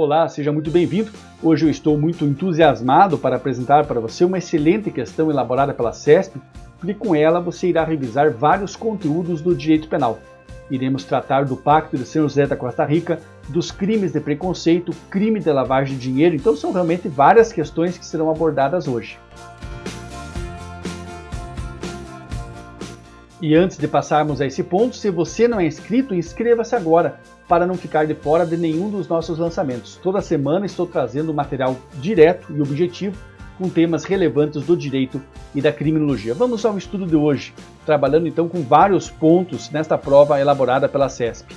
Olá, seja muito bem-vindo. Hoje eu estou muito entusiasmado para apresentar para você uma excelente questão elaborada pela CESP, porque com ela você irá revisar vários conteúdos do direito penal. Iremos tratar do Pacto de São José da Costa Rica, dos crimes de preconceito, crime de lavagem de dinheiro, então são realmente várias questões que serão abordadas hoje. E antes de passarmos a esse ponto, se você não é inscrito, inscreva-se agora, para não ficar de fora de nenhum dos nossos lançamentos. Toda semana estou trazendo material direto e objetivo com temas relevantes do direito e da criminologia. Vamos ao estudo de hoje, trabalhando então com vários pontos nesta prova elaborada pela CESP.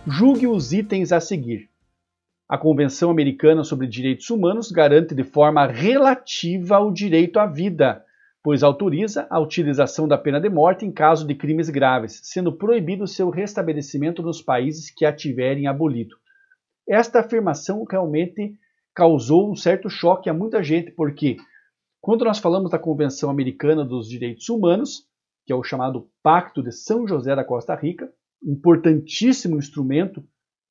Julgue os itens a seguir. A Convenção Americana sobre Direitos Humanos garante de forma relativa o direito à vida, pois autoriza a utilização da pena de morte em caso de crimes graves, sendo proibido seu restabelecimento nos países que a tiverem abolido. Esta afirmação realmente causou um certo choque a muita gente, porque quando nós falamos da Convenção Americana dos Direitos Humanos, que é o chamado Pacto de São José da Costa Rica, importantíssimo instrumento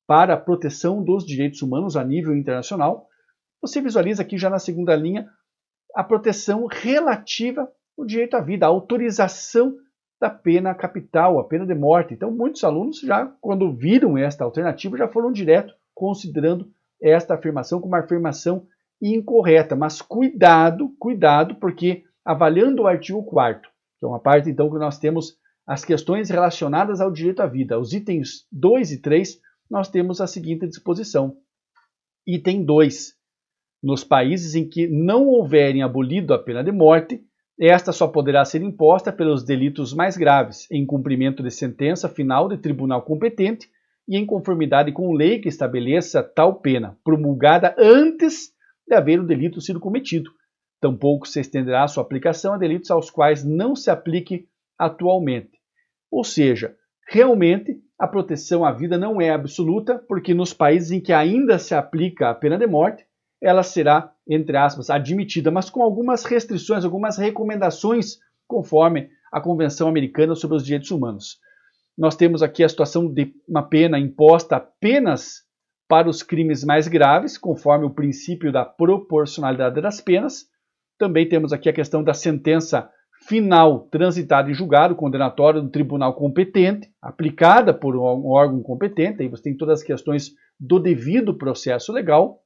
para a proteção dos direitos humanos a nível internacional, você visualiza aqui já na segunda linha a proteção relativa ao direito à vida, a autorização da pena capital, a pena de morte. Então, muitos alunos já, quando viram esta alternativa, já foram direto considerando esta afirmação como uma afirmação incorreta. Mas cuidado, porque avaliando o artigo 4º, que é uma parte então que nós temos as questões relacionadas ao direito à vida, os itens 2 e 3, nós temos a seguinte disposição. Item 2. Nos países em que não houverem abolido a pena de morte, esta só poderá ser imposta pelos delitos mais graves, em cumprimento de sentença final de tribunal competente e em conformidade com lei que estabeleça tal pena, promulgada antes de haver o delito sido cometido. Tampouco se estenderá sua aplicação a delitos aos quais não se aplique atualmente. Ou seja, realmente a proteção à vida não é absoluta, porque nos países em que ainda se aplica a pena de morte, ela será, entre aspas, admitida, mas com algumas restrições, algumas recomendações, conforme a Convenção Americana sobre os Direitos Humanos. Nós temos aqui a situação de uma pena imposta apenas para os crimes mais graves, conforme o princípio da proporcionalidade das penas. Também temos aqui a questão da sentença final transitada em julgado condenatório do tribunal competente, aplicada por um órgão competente, aí você tem todas as questões do devido processo legal,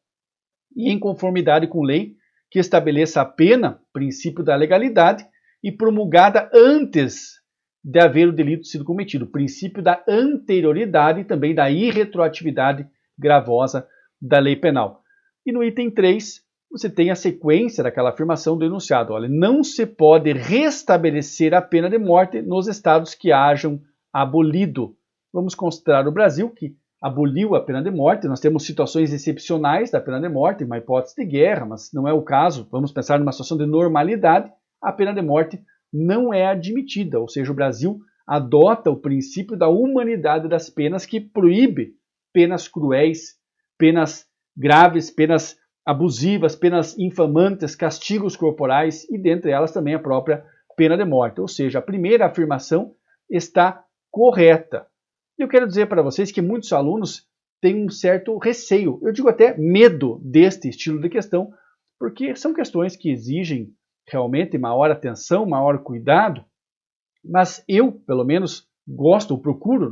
e em conformidade com lei que estabeleça a pena, princípio da legalidade, e promulgada antes de haver o delito sido cometido, princípio da anterioridade e também da irretroatividade gravosa da lei penal. E no item 3, você tem a sequência daquela afirmação do enunciado. Olha, não se pode restabelecer a pena de morte nos estados que hajam abolido. Vamos considerar o Brasil, que aboliu a pena de morte. Nós temos situações excepcionais da pena de morte, uma hipótese de guerra, mas não é o caso. Vamos pensar numa situação de normalidade, a pena de morte não é admitida, ou seja, o Brasil adota o princípio da humanidade das penas, que proíbe penas cruéis, penas graves, penas abusivas, penas infamantes, castigos corporais e dentre elas também a própria pena de morte. Ou seja, a primeira afirmação está correta. Eu quero dizer para vocês que muitos alunos têm um certo receio, eu digo até medo deste estilo de questão, porque são questões que exigem realmente maior atenção, maior cuidado, mas eu, pelo menos, gosto ou procuro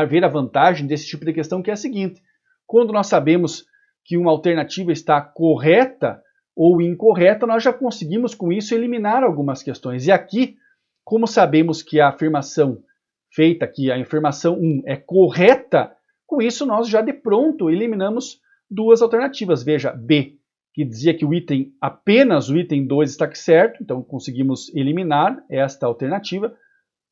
ver a vantagem desse tipo de questão, que é a seguinte: quando nós sabemos que uma alternativa está correta ou incorreta, nós já conseguimos com isso eliminar algumas questões. E aqui, como sabemos que a afirmação feita aqui, a afirmação 1 é correta, com isso nós já de pronto eliminamos duas alternativas. Veja, B, que dizia que apenas o item 2 está certo, então conseguimos eliminar esta alternativa,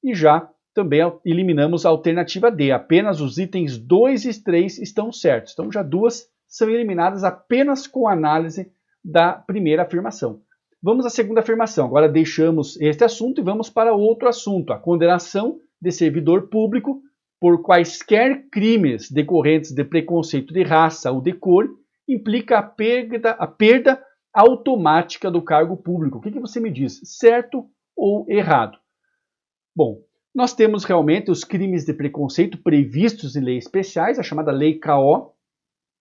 e já também eliminamos a alternativa D, apenas os itens 2 e 3 estão certos. Então já duas são eliminadas apenas com análise da primeira afirmação. Vamos à segunda afirmação. Agora deixamos este assunto e vamos para outro assunto, a condenação de servidor público por quaisquer crimes decorrentes de preconceito de raça ou de cor implica a perda automática do cargo público. O que você me diz? Certo ou errado? Bom, nós temos realmente os crimes de preconceito previstos em leis especiais, a chamada Lei K.O.,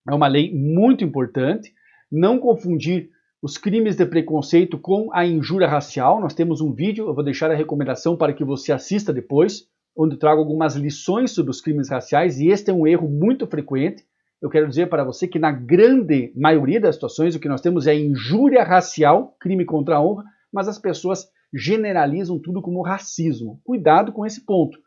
É uma lei muito importante. Não confundir os crimes de preconceito com a injúria racial. Nós temos um vídeo, eu vou deixar a recomendação para que você assista depois, onde eu trago algumas lições sobre os crimes raciais, e este é um erro muito frequente. Eu quero dizer para você que na grande maioria das situações o que nós temos é injúria racial, crime contra a honra, mas as pessoas generalizam tudo como racismo. Cuidado com esse ponto.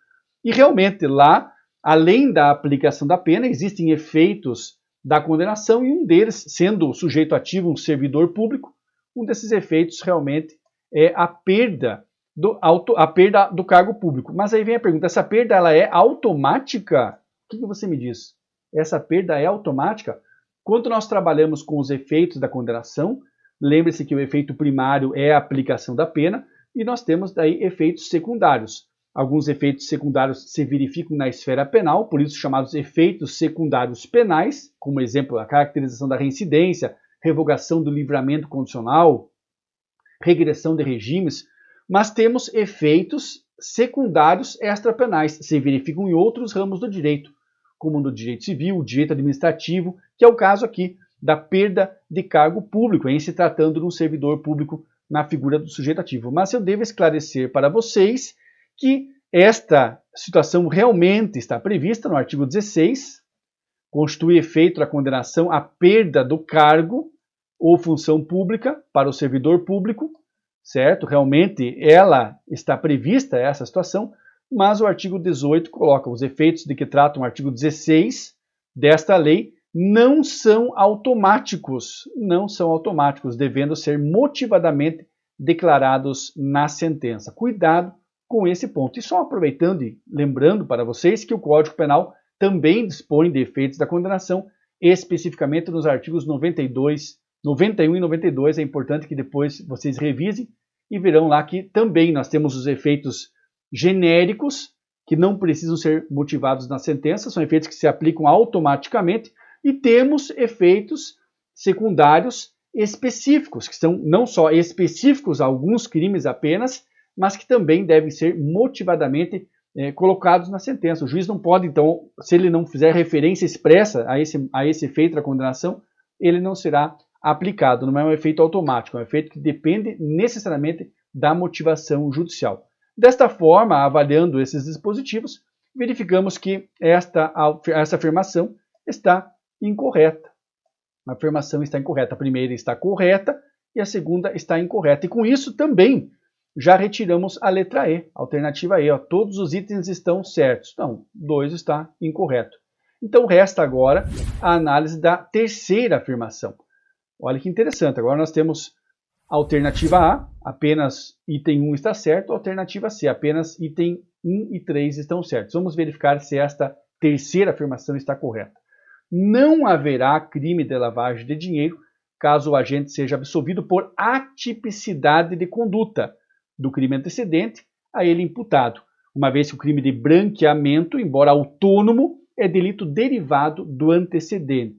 E realmente lá, além da aplicação da pena, existem efeitos da condenação e um deles, sendo o sujeito ativo um servidor público, um desses efeitos realmente é a perda do cargo público. Mas aí vem a pergunta, essa perda ela é automática? O que você me diz? Essa perda é automática? Quando nós trabalhamos com os efeitos da condenação, lembre-se que o efeito primário é a aplicação da pena e nós temos daí efeitos secundários. Alguns efeitos secundários se verificam na esfera penal, por isso chamados efeitos secundários penais, como exemplo a caracterização da reincidência, revogação do livramento condicional, regressão de regimes, mas temos efeitos secundários extrapenais, se verificam em outros ramos do direito, como no direito civil, direito administrativo, que é o caso aqui da perda de cargo público, em se tratando de um servidor público na figura do sujeito ativo. Mas eu devo esclarecer para vocês que esta situação realmente está prevista no artigo 16, constitui efeito da condenação a perda do cargo ou função pública para o servidor público, certo? Realmente ela está prevista essa situação, mas o artigo 18 coloca os efeitos de que trata o artigo 16 desta lei não são automáticos, devendo ser motivadamente declarados na sentença. Cuidado com esse ponto. E só aproveitando e lembrando para vocês que o Código Penal também dispõe de efeitos da condenação, especificamente nos artigos 92, 91 e 92. É importante que depois vocês revisem e verão lá que também nós temos os efeitos genéricos, que não precisam ser motivados na sentença, são efeitos que se aplicam automaticamente, e temos efeitos secundários específicos, que são não só específicos a alguns crimes apenas, mas que também devem ser motivadamente colocados na sentença. O juiz não pode, então, se ele não fizer referência expressa a esse efeito da condenação, ele não será aplicado, não é um efeito automático, é um efeito que depende necessariamente da motivação judicial. Desta forma, avaliando esses dispositivos, verificamos que essa afirmação está incorreta. A afirmação está incorreta. A primeira está correta e a segunda está incorreta. E com isso também já retiramos a letra E, a alternativa E. Ó, todos os itens estão certos. Não, 2 está incorreto. Então resta agora a análise da terceira afirmação. Olha que interessante. Agora nós temos a alternativa A, apenas item 1 está certo. A alternativa C, apenas item 1 e 3 estão certos. Vamos verificar se esta terceira afirmação está correta. Não haverá crime de lavagem de dinheiro caso o agente seja absolvido por atipicidade de conduta do crime antecedente a ele imputado, uma vez que o crime de branqueamento, embora autônomo, é delito derivado do antecedente.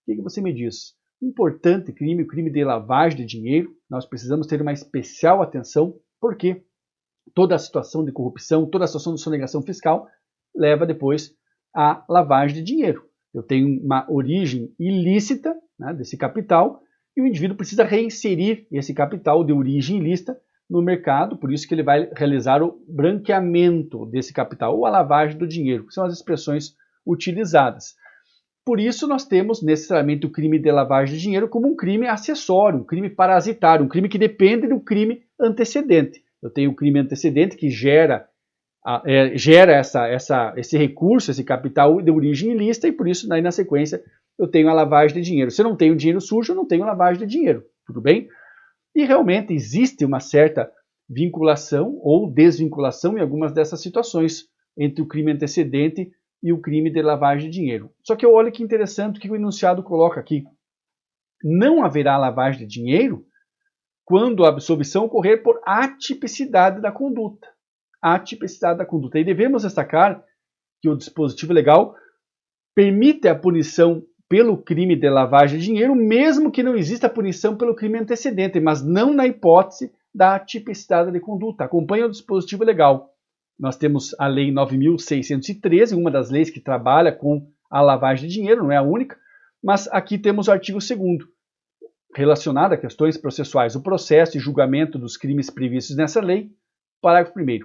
O que você me diz? Importante crime, o crime de lavagem de dinheiro, nós precisamos ter uma especial atenção, porque toda a situação de corrupção, toda a situação de sonegação fiscal leva depois à lavagem de dinheiro. Eu tenho uma origem ilícita, né, desse capital e o indivíduo precisa reinserir esse capital de origem ilícita no mercado, por isso que ele vai realizar o branqueamento desse capital ou a lavagem do dinheiro, que são as expressões utilizadas. Por isso nós temos necessariamente o crime de lavagem de dinheiro como um crime acessório, um crime parasitário, um crime que depende do crime antecedente. Eu tenho o crime antecedente que gera esse recurso, esse capital de origem ilícita, e por isso, na sequência, eu tenho a lavagem de dinheiro. Se eu não tenho dinheiro sujo, eu não tenho lavagem de dinheiro, tudo bem? E realmente existe uma certa vinculação ou desvinculação em algumas dessas situações entre o crime antecedente e o crime de lavagem de dinheiro. Só que olha que interessante o que o enunciado coloca aqui. Não haverá lavagem de dinheiro quando a absolvição ocorrer por atipicidade da conduta. A atipicidade da conduta. E devemos destacar que o dispositivo legal permite a punição pelo crime de lavagem de dinheiro, mesmo que não exista punição pelo crime antecedente, mas não na hipótese da atipicidade de conduta. Acompanhe o dispositivo legal. Nós temos a Lei 9.613, uma das leis que trabalha com a lavagem de dinheiro, não é a única, Mas aqui temos o artigo 2º, relacionado a questões processuais, o processo e julgamento dos crimes previstos nessa lei. Parágrafo 1º.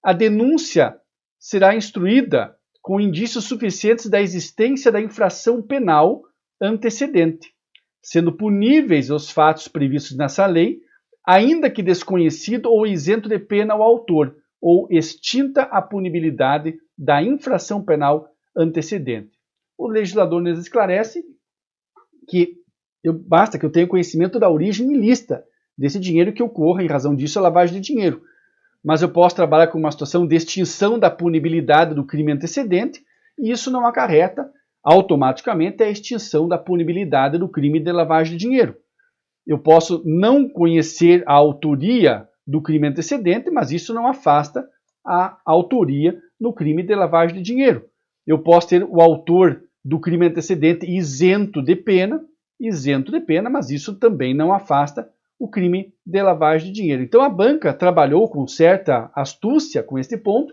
A denúncia será instruída com indícios suficientes da existência da infração penal antecedente, sendo puníveis os fatos previstos nessa lei, ainda que desconhecido ou isento de pena o autor, ou extinta a punibilidade da infração penal antecedente. O legislador nos esclarece que basta que eu tenha conhecimento da origem ilícita desse dinheiro que ocorra, em razão disso, a lavagem de dinheiro. Mas eu posso trabalhar com uma situação de extinção da punibilidade do crime antecedente, e isso não acarreta automaticamente a extinção da punibilidade do crime de lavagem de dinheiro. Eu posso não conhecer a autoria do crime antecedente, mas isso não afasta a autoria no crime de lavagem de dinheiro. Eu posso ter o autor do crime antecedente isento de pena, mas isso também não afasta o crime de lavagem de dinheiro. Então a banca trabalhou com certa astúcia com este ponto,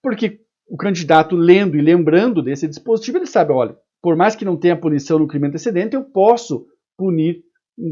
porque o candidato lendo e lembrando desse dispositivo, ele sabe, olha, por mais que não tenha punição no crime antecedente, eu posso punir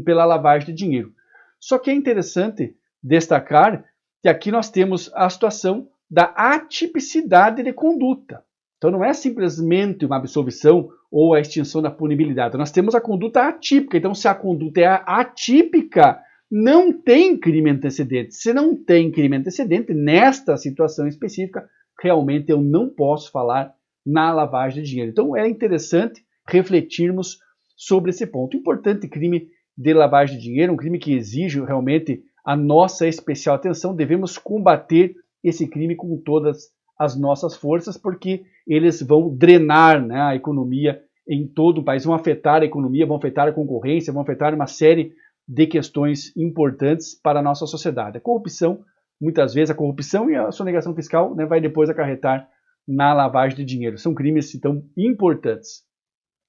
pela lavagem de dinheiro. Só que é interessante destacar que aqui nós temos a situação da atipicidade de conduta. Então não é simplesmente uma absolvição ou a extinção da punibilidade. Nós temos a conduta atípica. Então se a conduta é atípica, não tem crime antecedente. Se não tem crime antecedente, nesta situação específica, realmente eu não posso falar na lavagem de dinheiro. Então é interessante refletirmos sobre esse ponto. Importante crime de lavagem de dinheiro, um crime que exige realmente a nossa especial atenção. Devemos combater esse crime com todas as nossas forças, porque eles vão drenar, né, a economia em todo o país, vão afetar a economia, vão afetar a concorrência, vão afetar uma série de questões importantes para a nossa sociedade. A corrupção, muitas vezes a corrupção e a sonegação fiscal, né, vai depois acarretar na lavagem de dinheiro. São crimes, então, importantes.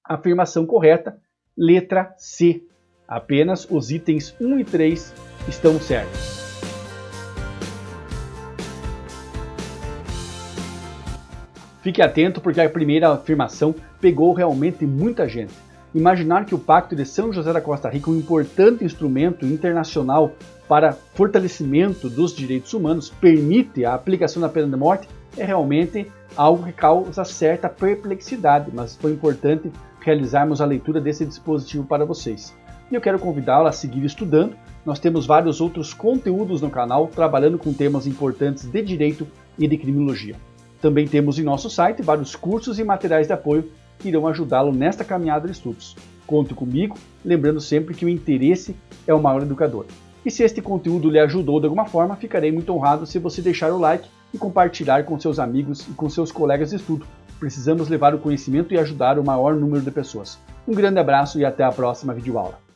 Afirmação correta, letra C. Apenas os itens 1 e 3 estão certos. Fique atento, porque a primeira afirmação pegou realmente muita gente. Imaginar que o Pacto de São José da Costa Rica, um importante instrumento internacional para fortalecimento dos direitos humanos, permite a aplicação da pena de morte, é realmente algo que causa certa perplexidade, mas foi importante realizarmos a leitura desse dispositivo para vocês. E eu quero convidá-lo a seguir estudando. Nós temos vários outros conteúdos no canal, trabalhando com temas importantes de direito e de criminologia. Também temos em nosso site vários cursos e materiais de apoio que irão ajudá-lo nesta caminhada de estudos. Conte comigo, lembrando sempre que o interesse é o maior educador. E se este conteúdo lhe ajudou de alguma forma, ficarei muito honrado se você deixar o like e compartilhar com seus amigos e com seus colegas de estudo. Precisamos levar o conhecimento e ajudar o maior número de pessoas. Um grande abraço e até a próxima videoaula.